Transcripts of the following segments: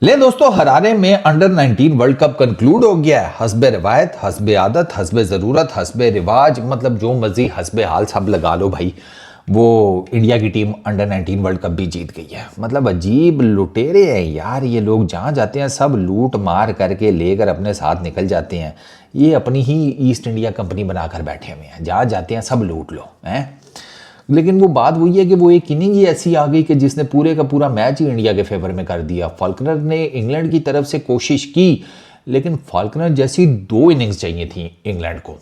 ले दोस्तों, हरारे में अंडर 19 वर्ल्ड कप कंक्लूड हो गया है। हस्बे रिवायत, हस्बे आदत, हस्बे ज़रूरत, हस्बे रिवाज, मतलब जो मर्जी हस्बे हाल सब लगा लो भाई। वो इंडिया की टीम अंडर 19 वर्ल्ड कप भी जीत गई है। मतलब अजीब लुटेरे हैं यार ये लोग, जहाँ जाते हैं सब लूट मार करके लेकर अपने साथ निकल जाते हैं। ये अपनी ही ईस्ट इंडिया कंपनी बनाकर बैठे हुए हैं, जहाँ जाते हैं सब लूट लो हैं। लेकिन वो बात वही है कि वो एक इनिंग ही ऐसी आ गई कि जिसने पूरे का पूरा मैच ही इंडिया के फेवर में कर दिया। फाल्कनर ने इंग्लैंड की तरफ से कोशिश की, लेकिन फाल्कनर जैसी दो इनिंग्स चाहिए थी इंग्लैंड को।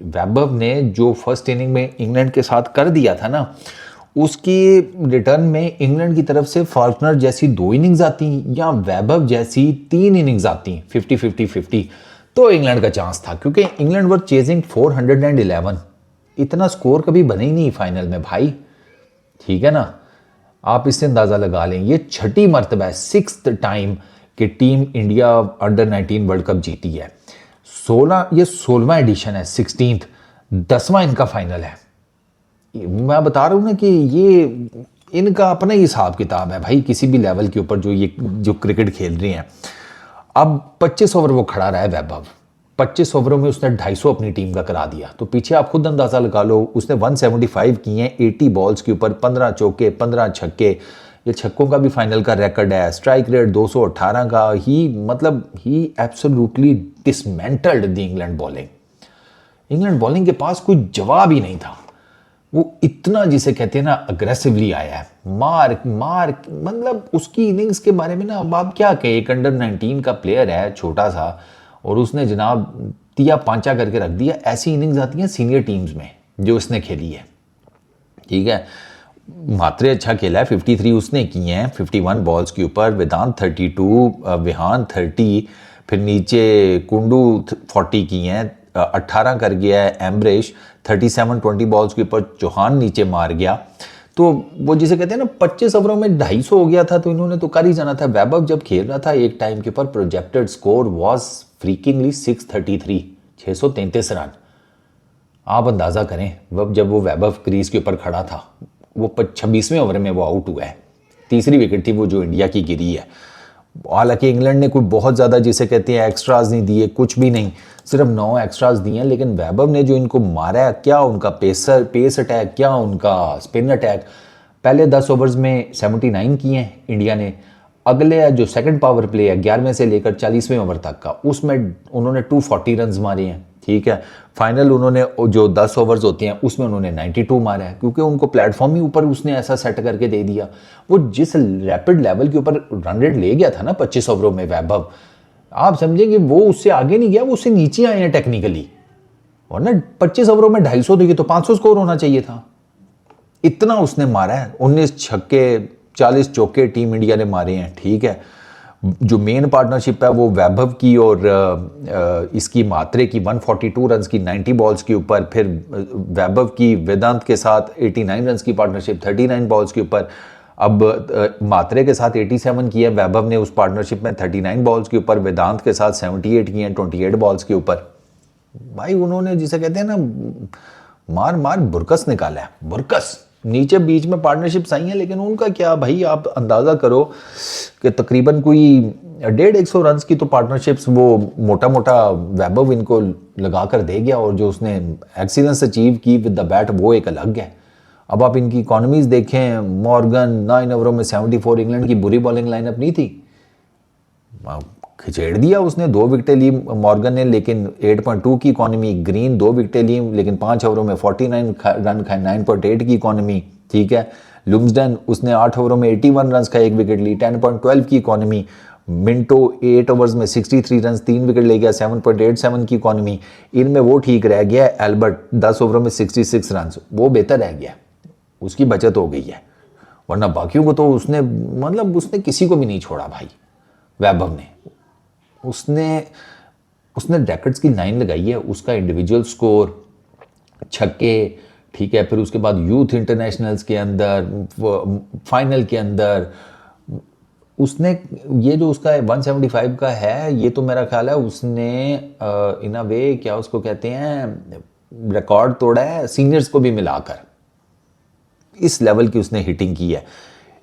वैभव ने जो फर्स्ट इनिंग में इंग्लैंड के साथ कर दिया था ना, उसकी रिटर्न में इंग्लैंड की तरफ से फाल्कनर जैसी दो इनिंग्स आती या वैभव जैसी तीन इनिंग्स आती 50-50-50, तो इंग्लैंड का चांस था। क्योंकि इंग्लैंड वर चेजिंग 411। इतना स्कोर कभी बने ही नहीं फाइनल में भाई, ठीक है ना। आप इससे अंदाजा लगा लें, ये छठी मर्तबा है, 6th टाइम कि team India under 19 world cup जीती है। 16, ये 16वां एडिशन है, 16th, 10वां इनका फाइनल है। मैं बता रहा हूं ना कि ये इनका अपना ही हिसाब किताब है भाई, किसी भी लेवल के ऊपर जो क्रिकेट खेल रहे हैं। अब 25 ओवर वो खड़ा रहा है वैभव, 25 ओवरों में उसने 250 अपनी टीम का करा दिया। तो पीछे आप खुद अंदाजा लगा लो, उसने 175 किए हैं 80 बॉल्स के ऊपर, 15 चौके 15 छक्के। ये छक्कों का भी फाइनल का रिकॉर्ड है। स्ट्राइक रेट 218 का ही absolutely dismantled the England bowling. England bowling के पास कोई जवाब ही नहीं था। वो इतना, जिसे कहते हैं ना, अग्रेसिवली आया है, मार मार। मतलब उसकी इनिंग्स के बारे में ना अब आप क्या कहें। एक अंडर 19 का प्लेयर है छोटा सा, और उसने जनाब तिया पांचा करके रख दिया। ऐसी इनिंग्स आती हैं सीनियर टीम्स में जो उसने खेली है, ठीक है। मात्रे अच्छा खेला है, 53 उसने किए हैं 51 बॉल्स के ऊपर। वेदांत 32, विहान 30, फिर नीचे कुंडू 40 किए हैं, 18 कर गया है एम्ब्रेश, 37 20 बॉल्स के ऊपर चौहान नीचे मार गया। तो वो जिसे कहते हैं ना 25 ओवरों में 250 हो गया था, तो इन्होंने तो कर ही जाना था। वैभव जब खेल रहा था एक टाइम के ऊपर, प्रोजेक्टेड स्कोर वाज फ्रीकिंगली 633, 633 रन। आप अंदाजा करें जब वो वैभव क्रीज के ऊपर खड़ा था, वो 26वें ओवर में वो आउट हुआ है। तीसरी विकेट थी वो जो इंडिया की गिरी है। हालांकि इंग्लैंड ने कोई बहुत ज़्यादा जिसे कहते हैं एक्स्ट्राज नहीं दिए, कुछ भी नहीं, सिर्फ 9 एक्स्ट्राज दिए हैं। लेकिन वैभव ने जो इनको मारा है, क्या उनका पेस अटैक, क्या उनका स्पिन अटैक। पहले 10 ओवर्स में 79 किए हैं इंडिया ने। अगले जो सेकंड पावर प्ले है 11वें से लेकर 40वें ओवर तक का, उसमें उन्होंने 240 रन मारे हैं, ठीक है। फाइनल उन्होंने जो 10 ओवर्स होते हैं उसमें उन्होंने 92 मारा है, क्योंकि उनको प्लेटफॉर्म ही ऊपर उसने ऐसा सेट करके दे दिया। वो जिस रैपिड लेवल के ऊपर रन रेट ले गया था ना 25 ओवरों में वैभव, आप समझे कि वो उससे आगे नहीं गया, वो उससे नीचे आए हैं टेक्निकली। और ना 25 ओवरों में 250 देखिए तो 500 स्कोर होना चाहिए था। इतना उसने मारा है, 19 छक्के 40 चौके टीम इंडिया ने मारे हैं, ठीक है। जो मेन पार्टनरशिप है वो वैभव की और इसकी मात्रे की 142 रन की 90 बॉल्स के ऊपर, फिर वैभव की वेदांत के साथ 89 रन की पार्टनरशिप 39 बॉल्स के ऊपर। अब मात्रे के साथ 87 किया वैभव ने उस पार्टनरशिप में 39 बॉल्स के ऊपर, वेदांत के साथ 78 किए 28 बॉल्स के ऊपर। भाई उन्होंने जिसे कहते हैं ना मार मार बुरकस निकाला है, बुरकस। नीचे बीच में पार्टनरशिप आई है, लेकिन उनका क्या भाई, आप अंदाज़ा करो कि तकरीबन कोई 150 रन की तो पार्टनरशिप्स वो मोटा मोटा वैभव इनको लगा कर दे गया। और जो उसने एक्सीलेंस अचीव की विद द बैट वो एक अलग है। अब आप इनकी इकॉनमीज देखें, मॉर्गन 9 ओवरों में 74, इंग्लैंड की बुरी बॉलिंग लाइनअप नहीं थी, खिचेड़ दिया उसने। 2 विकेटें ली मॉर्गन ने, लेकिन 8.2 की इकॉनमी। ग्रीन 2 विकेटें ली, लेकिन 5 ओवरों में 49 रन खाए, 9.8 की इकॉनमी, ठीक है। लुम्सडन उसने 8 ओवरों में 81 रन का 1 विकेट ली, 10.12 की इकॉनमी। मिंटो 8 ओवर्स में 63 रन 3 विकेट ले गया, 7.87 की इकॉनमी। इनमें वो ठीक रह गया। एल्बर्ट 10 ओवरों में 66 रन, वो बेहतर रह गया, उसकी बचत हो गई है। वरना बाकियों को तो उसने मतलब उसने किसी को भी नहीं छोड़ा भाई वैभव ने। उसने रैकेट्स की 9 लगाई है, उसका इंडिविजुअल स्कोर, छक्के, ठीक है। फिर उसके बाद यूथ इंटरनेशनल्स के अंदर, फाइनल के अंदर उसने ये जो उसका 175 का है, ये तो मेरा ख्याल है उसने इन अ वे क्या उसको कहते हैं रिकॉर्ड तोड़ा है सीनियर्स को भी मिलाकर। इस लेवल की उसने हिटिंग की है।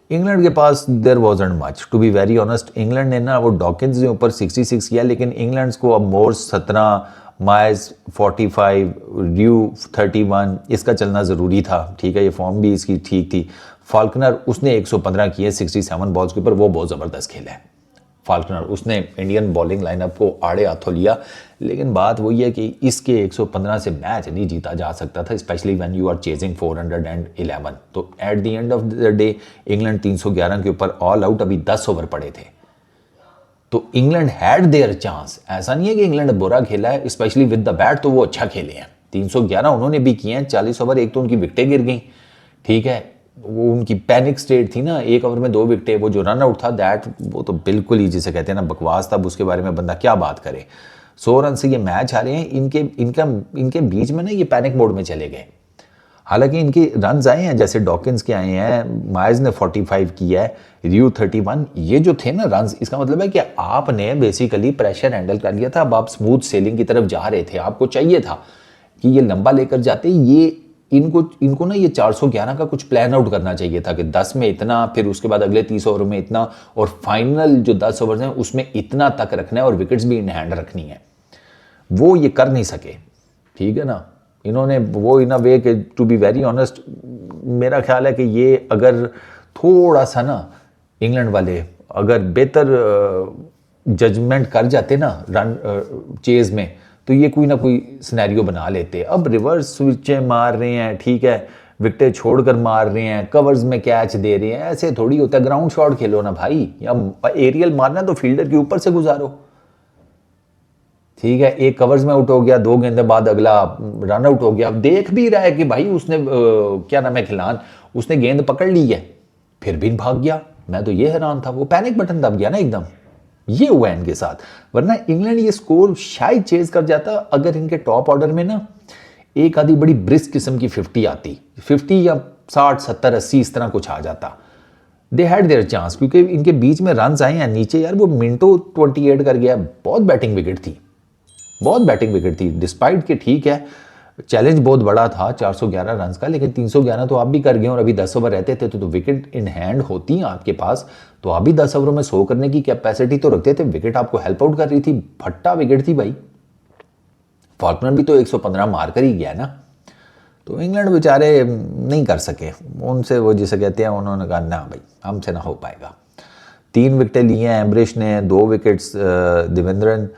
इंग्लैंड के पास there wasn't much to be very honest. England ने ना वो डॉकिंस के ऊपर 66 किया, लेकिन इंग्लैंड को अब मोर्स 17, माइज 45, ड्यू 31 इसका चलना ज़रूरी था। ठीक है, ये फॉर्म भी इसकी ठीक थी। फाल्कनर उसने 115 किए 67 बॉल्स के ऊपर, वो बहुत ज़बरदस्त खेला है फाल्कनर। उसने इंडियन बॉलिंग लाइनअप को आड़े हाथों लिया, लेकिन बात वही है कि इसके 115 से मैच नहीं जीता जा सकता था, specially when you are chasing 411। तो at the end of the day England 311 के ऊपर ऑल आउट, अभी 10 ओवर पड़े थे, तो इंग्लैंड हैड देयर चांस। ऐसा नहीं है कि इंग्लैंड बुरा खेला है, स्पेशली विद द बैट, तो वो अच्छा खेले हैं। 311 उन्होंने भी किए हैं, 40 ओवर, एक तो उनकी विकेटें गिर गई। ठीक है, वो उनकी पैनिक स्टेट थी ना, एक ओवर में 2 विकेटें, वो जो रन आउट था दैट, वो तो बिल्कुल ही जिसे कहते हैं ना बकवास था। अब उसके बारे में बंदा क्या बात करे। 100 रन से ये मैच हारे हैं। इनके बीच में ना ये पैनिक मोड में चले गए। हालांकि इनके रन आए हैं, जैसे डॉकिंस के आए हैं, माइज ने 45 किया है, रियू 31, ये जो थे ना रन, इसका मतलब है कि आपने बेसिकली प्रेशर हैंडल कर लिया था। अब आप स्मूथ सेलिंग की तरफ जा रहे थे। आपको चाहिए था कि ये लंबा लेकर जाते, ये इनको ना ये 411 का कुछ प्लान आउट करना चाहिए था कि 10 में इतना, फिर उसके बाद अगले 30 ओवर में इतना, और फाइनल जो 10 ओवर हैं उसमें इतना तक रखना है और विकेट्स भी इन हैंड रखनी है। वो ये कर नहीं सके। ठीक है ना, इन्होंने वो इन अ वे कि टू बी वेरी ऑनेस्ट, मेरा ख्याल है कि ये अगर थोड़ा सा ना इंग्लैंड वाले अगर बेहतर जजमेंट कर जाते ना रन चेज में, तो ये कोई ना कोई सिनेरियो बना लेते। अब रिवर्स स्विचें मार रहे हैं, ठीक है, विकेटें छोड़कर मार रहे हैं, कवर्स में कैच दे रहे हैं, ऐसे थोड़ी होता है। ग्राउंड शॉट खेलो ना भाई, या एरियल मारना तो फील्डर के ऊपर से गुजारो। ठीक है, एक कवर्स में आउट हो गया, 2 गेंद बाद अगला रन आउट हो गया। अब देख भी रहा है कि भाई उसने क्या नाम है खिलान, उसने गेंद पकड़ ली है, फिर भी भाग गया। मैं तो ये हैरान था, वो पैनिक बटन दब गया ना एकदम। ये हुआ इनके साथ, वरना इंग्लैंड ये स्कोर शायद चेज कर जाता अगर इनके टॉप ऑर्डर में ना एक आधी बड़ी ब्रिस्क किस्म की 50 आती, 50 या 60, 70, 80 इस तरह कुछ आ जाता। दे हैड देयर चांस, क्योंकि इनके बीच में रन आए हैं नीचे। यार वो मिंटो 28 कर गया, बहुत बैटिंग विकेट थी, बहुत बैटिंग विकेट थी, डिस्पाइट के ठीक है चैलेंज बहुत बड़ा था 411 रन का, लेकिन 311 तो आप भी कर गए और अभी 10 ओवर रहते थे तो विकेट इन हैंड होती हैं आपके पास, तो आप भी 10 ओवरों में 100 करने की कैपेसिटी तो रखते थे। विकेट आपको हेल्प आउट कर रही थी, भट्टा विकेट थी भाई। फाल्कनर भी तो 115 मार कर ही गया ना, तो इंग्लैंड बेचारे नहीं कर सके। उनसे वो जिसे कहते हैं, उन्होंने कहा ना भाई हमसे ना हो पाएगा। 3 विकेटें ली हैं एम्ब्रिश ने, 2 wickets Devendran,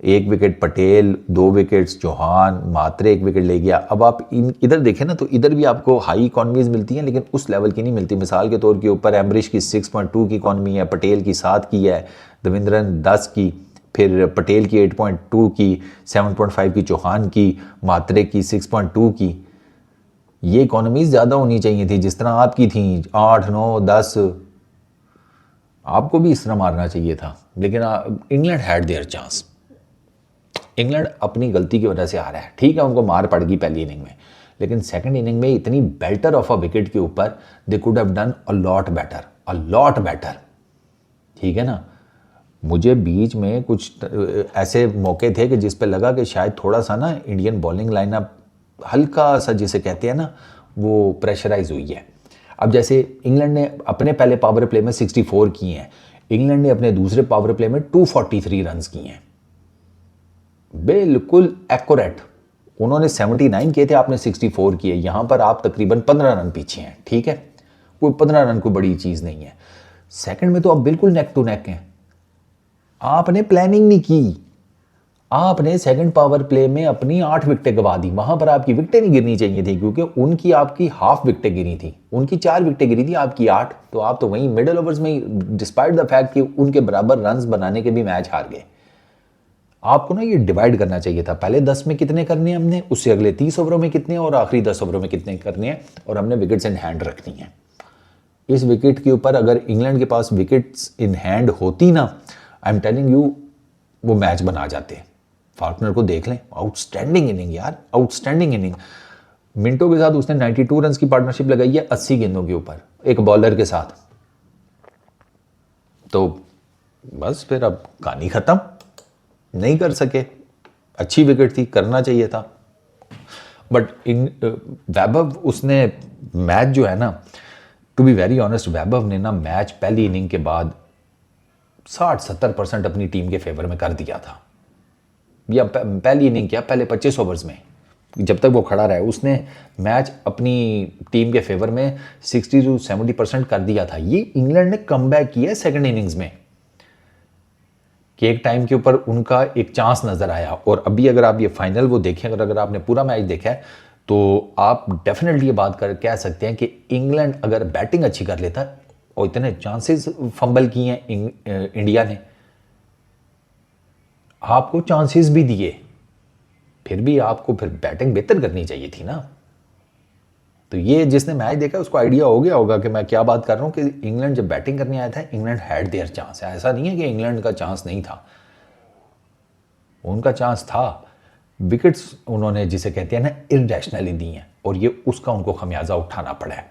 1 wicket Patel, 2 wickets Chauhan, Mhatre 1 wicket ले गया। अब आप इधर देखें ना, तो इधर भी आपको हाई इकॉनमीज मिलती हैं, लेकिन उस लेवल की नहीं मिलती। मिसाल के तौर के ऊपर एम्ब्रिश की 6.2 की इकॉनमी है, पटेल की 7 की है, देवेंद्रन 10 की, फिर पटेल की 8.2 की, 7.5 की चौहान की, मात्रे की 6.2 की। ये इकॉनमीज ज़्यादा होनी चाहिए थी, जिस तरह आपकी थी 8, 9, 10। आपको भी इस तरह मारना चाहिए था, लेकिन England had there chance. England अपनी गलती की वजह से आ रहा है। ठीक है, उनको मार पड़ गई पहली इनिंग में, लेकिन सेकंड इनिंग में इतनी बेल्टर ऑफ अ विकेट के ऊपर they could have done a lot better, a lot better. ठीक है ना, मुझे बीच में कुछ ऐसे मौके थे कि जिस पे लगा कि शायद थोड़ा सा ना इंडियन बॉलिंग लाइनअप हल्का सा जिसे कहते हैं ना वो प्रेशराइज हुई है। अब जैसे इंग्लैंड ने अपने पहले पावर प्ले में 64 किए हैं, इंग्लैंड ने अपने दूसरे पावर प्ले में 243 रन किए हैं, बिल्कुल एक्यूरेट। उन्होंने 79 किए थे, आपने 64 किए। यहां पर आप तकरीबन 15 रन पीछे हैं। ठीक है, कोई 15 रन कोई बड़ी चीज नहीं है। सेकंड में तो आप बिल्कुल नेक टू नेक हैं। आपने प्लानिंग नहीं की, आपने सेकंड पावर प्ले में अपनी 8 विकेटें गवा दी। वहां पर आपकी विकेटें नहीं गिरनी चाहिए थी, क्योंकि उनकी आपकी हाफ विकेटें गिरी थी, उनकी 4 विकेटें गिरी थी, आपकी 8। तो आप तो वहीं मिडिल ओवर्स में, डिस्पाइट द फैक्ट कि उनके बराबर रन बनाने के भी मैच हार गए। आपको ना ये डिवाइड करना चाहिए था, पहले 10 में कितने करने हैं हमने, उससे अगले 30 ओवरों में कितने, और आखिरी 10 ओवरों में कितने करने हैं, और हमने विकेट्स इन हैंड रखनी है। इस विकेट के ऊपर अगर इंग्लैंड के पास विकेट्स इन हैंड होती ना, आई एम टेलिंग यू, वो मैच बना जाते। फाल्कनर को देख लें, आउटस्टैंडिंग इनिंग यार, आउटस्टैंडिंग इनिंग। मिंटो के साथ उसने 92 रन की पार्टनरशिप लगाई है 80 गेंदों के ऊपर, एक बॉलर के साथ। तो बस फिर अब कहानी खत्म, नहीं कर सके। अच्छी विकेट थी, करना चाहिए था, बट वैभव उसने मैच जो है ना टू बी वेरी ऑनेस्ट, वैभव ने ना मैच पहली इनिंग के बाद 60-70% अपनी टीम के फेवर में कर दिया था, या पहली इनिंग क्या, पहले 25 ओवर्स में जब तक वो खड़ा रहा उसने मैच अपनी टीम के फेवर में 60-70% कर दिया था। ये इंग्लैंड ने कमबैक किया सेकंड इनिंग्स में, कि एक टाइम के ऊपर उनका एक चांस नज़र आया। और अभी अगर आप ये फाइनल वो देखें, अगर आपने पूरा मैच देखा है तो आप डेफिनेटली ये बात कह सकते हैं कि इंग्लैंड अगर बैटिंग अच्छी कर लेता, और इतने चांसेस फंबल किए हैं इंडिया ने, आपको चांसेस भी दिए, फिर भी आपको फिर बैटिंग बेहतर करनी चाहिए थी ना। तो ये जिसने मैच देखा उसको आइडिया हो गया होगा कि मैं क्या बात कर रहा हूँ, कि इंग्लैंड जब बैटिंग करने आया था, इंग्लैंड हैड देयर चांस है। ऐसा नहीं है कि इंग्लैंड का चांस नहीं था, उनका चांस था। विकेट्स उन्होंने जिसे कहते हैं ना इररेशनली दी हैं, और ये उसका उनको खमियाजा उठाना पड़ा है।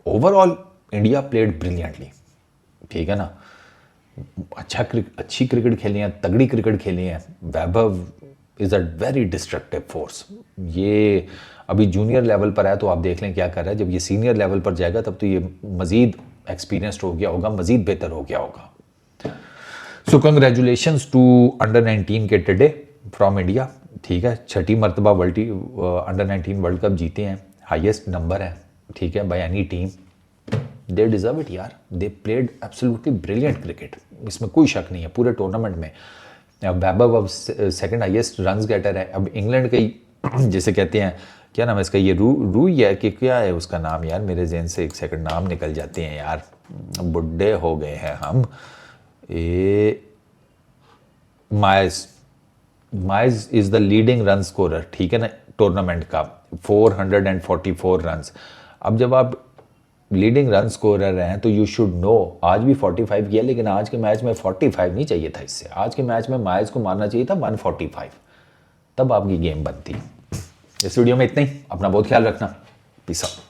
ओवरऑल इंडिया प्लेड ब्रिलियंटली, ठीक है ना, अच्छी क्रिकेट खेली है, तगड़ी क्रिकेट खेली है। Vaibhav is a very destructive force. ये अभी जूनियर लेवल पर है, तो आप देख लें क्या कर रहा है। जब ये सीनियर लेवल पर जाएगा तब तो ये मज़ीद एक्सपीरियंस्ड हो गया होगा, मज़ीद बेहतर हो गया होगा। सो कंग्रेचुलेशंस टू अंडर 19 के टुडे फ्रॉम इंडिया, ठीक है। 6ठी मरतबा अंडर 19 वर्ल्ड कप जीते हैं, हाईएस्ट नंबर है, ठीक है, by any team. They deserve it यार, they played absolutely brilliant cricket, इसमें कोई शक नहीं है पूरे टूर्नामेंट में। वैभव अब सेकंड हाईएस्ट रन्स गेटर है। अब इंग्लैंड के जिसे कहते हैं, क्या नाम है इसका, ये रूई है कि क्या है उसका नाम यार, मेरे जहन से एक सेकंड नाम निकल जाते हैं यार, बुढ़े हो गए हैं हम। Mine's is the leading run scorer, ठीक है ना, टूर्नामेंट का 444 रन्स। अब जब आप लीडिंग रन स्कोरर हैं तो यू शुड नो, आज भी 45 किया, लेकिन आज के मैच में 45 नहीं चाहिए था इससे। आज के मैच में माइज को मारना चाहिए था 145, तब आपकी गेम बनती। इस वीडियो में इतना ही, अपना बहुत ख्याल रखना, पीस आउट।